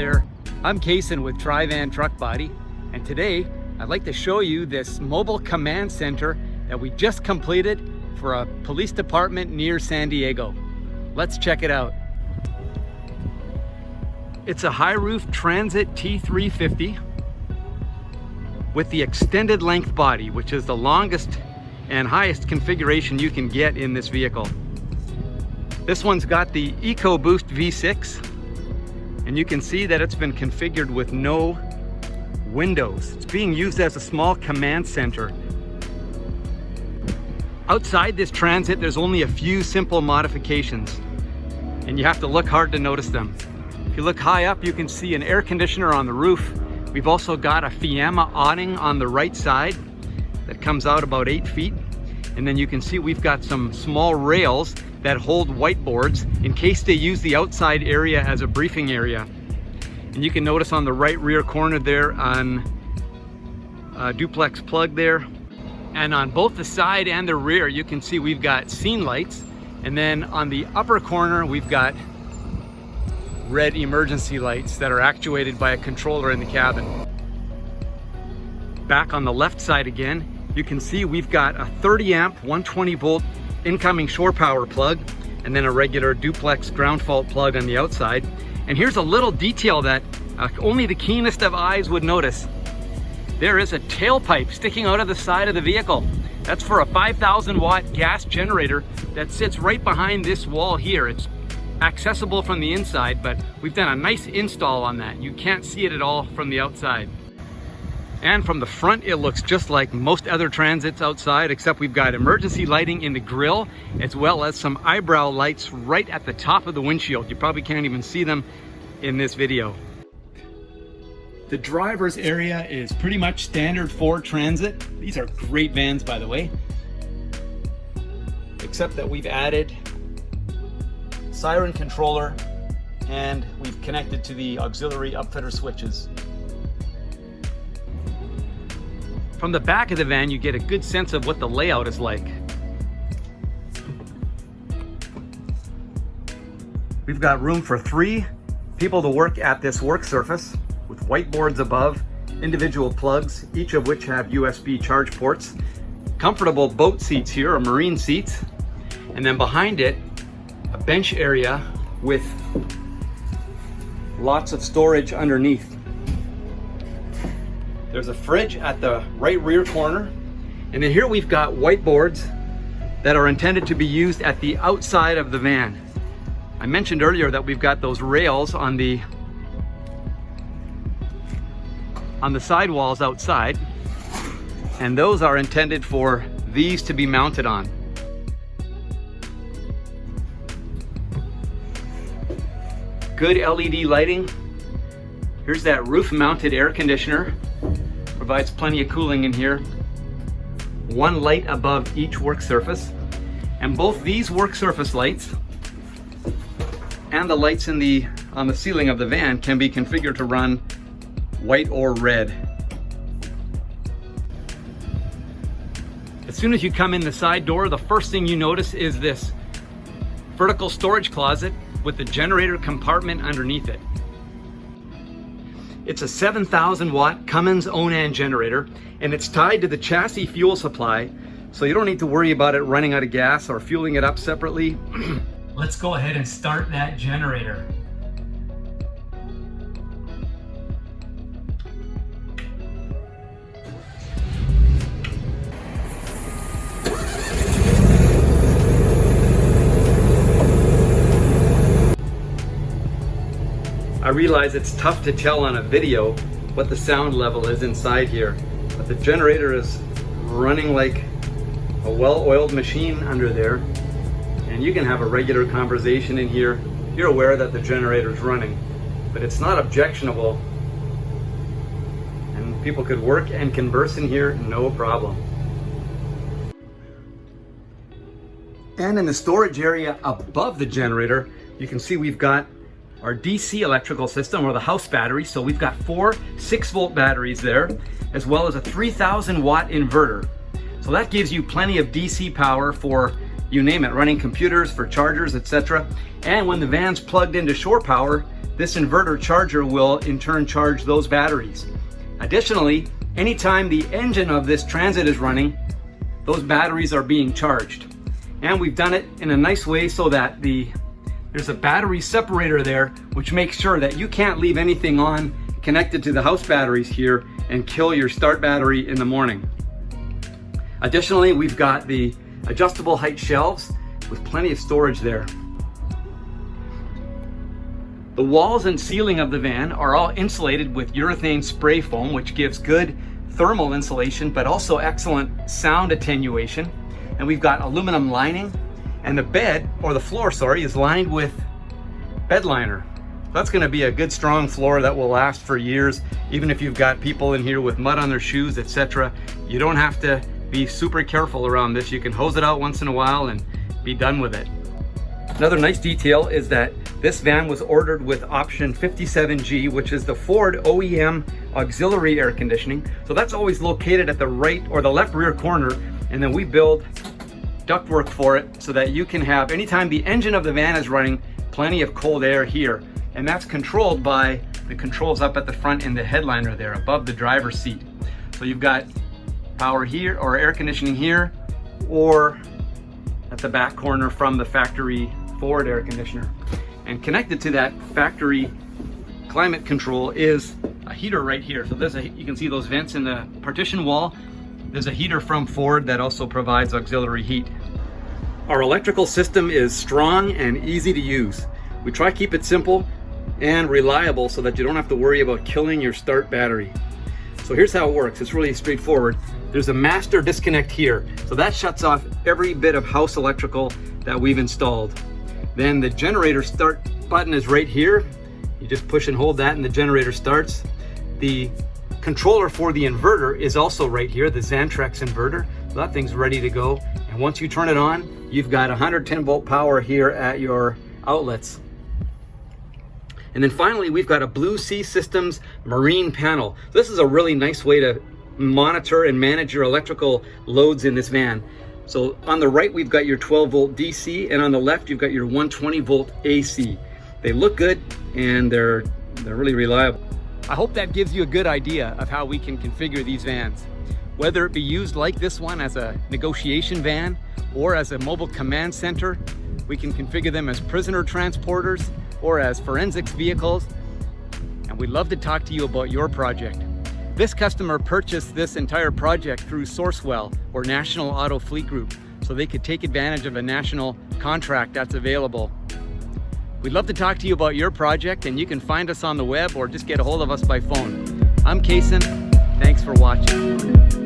there, I'm Kason with TriVan Truck Body, and today I'd like to show you this mobile command center that we just completed for a police department near San Diego. Let's check it out. It's a high roof Transit T350 with the extended length body, which is the longest and highest configuration you can get in this vehicle. This one's got the EcoBoost V6, and you can see that it's been configured with no windows. It's being used as a small command center. Outside this Transit, there's only a few simple modifications, and you have to look hard to notice them. If you look high up, you can see an air conditioner on the roof. We've also got a Fiamma awning on the right side that comes out about 8 feet. And then you can see we've got some small rails that hold whiteboards in case they use the outside area as a briefing area. And you can notice on the right rear corner there on a duplex plug there. And on both the side and the rear, you can see we've got scene lights. And then on the upper corner, we've got red emergency lights that are actuated by a controller in the cabin. Back on the left side again, you can see we've got a 30 amp 120 volt incoming shore power plug, and then a regular duplex ground fault plug on the outside. And here's a little detail that only the keenest of eyes would notice. There is a tailpipe sticking out of the side of the vehicle. That's for a 5,000 watt gas generator that sits right behind this wall here. It's accessible from the inside, but we've done a nice install on that. You can't see it at all from the outside. And from the front, it looks just like most other Transits outside, except we've got emergency lighting in the grille, as well as some eyebrow lights right at the top of the windshield. You probably can't even see them in this video. The driver's area is pretty much standard for Transit. These are great vans, by the way, except that we've added siren controller and we've connected to the auxiliary upfitter switches. From the back of the van, you get a good sense of what the layout is like. We've got room for 3 people to work at this work surface with whiteboards above, individual plugs, each of which have USB charge ports, comfortable boat seats here, or marine seats, and then behind it, a bench area with lots of storage underneath. There's a fridge at the right rear corner. And then here we've got whiteboards that are intended to be used at the outside of the van. I mentioned earlier that we've got those rails on the sidewalls outside, and those are intended for these to be mounted on. Good LED lighting. Here's that roof-mounted air conditioner. Provides plenty of cooling in here. 1 light above each work surface. And both these work surface lights and the lights on the ceiling of the van can be configured to run white or red. As soon as you come in the side door, the first thing you notice is this vertical storage closet with the generator compartment underneath it. It's a 7,000 watt Cummins Onan generator, and it's tied to the chassis fuel supply, so you don't need to worry about it running out of gas or fueling it up separately. Let's go ahead and start that generator. I realize it's tough to tell on a video what the sound level is inside here, but the generator is running like a well-oiled machine under there, and you can have a regular conversation in here. You're aware that the generator is running, but it's not objectionable, and people could work and converse in here no problem. And in the storage area above the generator, you can see we've got our DC electrical system, or the house battery. So we've got 4 6-volt batteries there, as well as a 3,000 watt inverter. So that gives you plenty of DC power for you name it, running computers, for chargers, etc. And when the van's plugged into shore power, this inverter charger will in turn charge those batteries. Additionally, anytime the engine of this Transit is running, those batteries are being charged. And we've done it in a nice way so that there's a battery separator there, which makes sure that you can't leave anything on connected to the house batteries here and kill your start battery in the morning. Additionally, we've got the adjustable height shelves with plenty of storage there. The walls and ceiling of the van are all insulated with urethane spray foam, which gives good thermal insulation, but also excellent sound attenuation. And we've got aluminum lining, and the bed, or the floor, sorry, is lined with bed liner. That's gonna be a good strong floor that will last for years. Even if you've got people in here with mud on their shoes, etc. You don't have to be super careful around this. You can hose it out once in a while and be done with it. Another nice detail is that this van was ordered with option 57G, which is the Ford OEM auxiliary air conditioning. So that's always located at the right or the left rear corner, and then we build ductwork for it so that you can have, anytime the engine of the van is running, plenty of cold air here. And that's controlled by the controls up at the front in the headliner there above the driver's seat. So you've got power here, or air conditioning here, or at the back corner from the factory Ford air conditioner. And connected to that factory climate control is a heater right here. So you can see those vents in the partition wall. There's a heater from Ford that also provides auxiliary heat. Our electrical system is strong and easy to use. We try to keep it simple and reliable so that you don't have to worry about killing your start battery. So here's how it works. It's really straightforward. There's a master disconnect here. So that shuts off every bit of house electrical that we've installed. Then the generator start button is right here. You just push and hold that and the generator starts. The controller for the inverter is also right here, the Xantrex inverter. So that thing's ready to go. And once you turn it on, you've got 110 volt power here at your outlets. And then finally, we've got a Blue Sea Systems marine panel. This is a really nice way to monitor and manage your electrical loads in this van. So on the right, we've got your 12 volt DC, and on the left, you've got your 120 volt AC. They look good and they're really reliable. I hope that gives you a good idea of how we can configure these vans. Whether it be used like this one as a negotiation van or as a mobile command center, we can configure them as prisoner transporters or as forensics vehicles, and we'd love to talk to you about your project. This customer purchased this entire project through Sourcewell or National Auto Fleet Group, so they could take advantage of a national contract that's available. We'd love to talk to you about your project, and you can find us on the web or just get a hold of us by phone. I'm Kason. Thanks for watching.